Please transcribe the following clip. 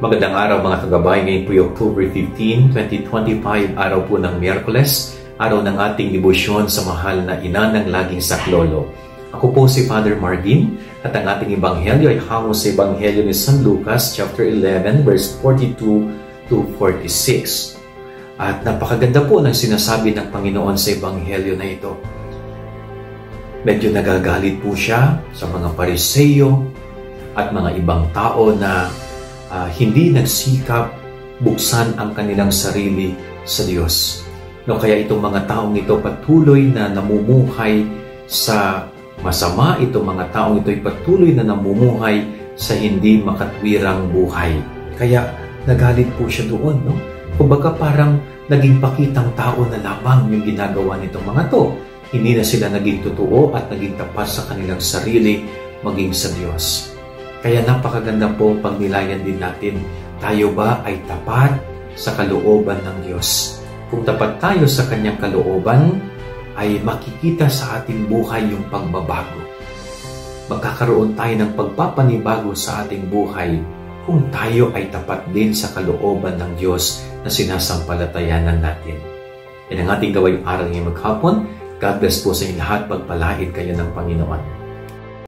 Magandang araw mga kagabay. Ngayon po October 15, 2025, araw po ng Miyerkules, araw ng ating debosyon sa mahal na ina ng laging saklolo. Ako po si Father Marvin at ang ating ebanghelyo ay hango sa ebanghelyo ni San Lucas chapter 11 verse 42 to 46. At napakaganda po ng sinasabi ng Panginoon sa ebanghelyo na ito. Medyo nagagalit po siya sa mga Pariseyo at mga ibang tao na hindi nagsikap buksan ang kanilang sarili sa Diyos. No, kaya itong mga taong ito patuloy na namumuhay sa masama, itong mga taong ito ay patuloy na namumuhay sa hindi makatwirang buhay. Kaya nagalit po siya doon. No? Kumbaga parang naging pakitang tao na lamang yung ginagawa nitong mga to. Hindi na sila naging totoo at naging tapat sa kanilang sarili maging sa Diyos. Kaya napakaganda po pagnilayan din natin, tayo ba ay tapat sa kalooban ng Diyos? Kung tapat tayo sa Kanyang kalooban, ay makikita sa ating buhay yung pagbabago. Magkakaroon tayo ng pagpapanibago sa ating buhay kung tayo ay tapat din sa kalooban ng Diyos na sinasampalatayanan natin. Yan ang ating gawing aral ngayong maghapon. God bless po sa inyo lahat. Pagpalain kayo ng Panginoon.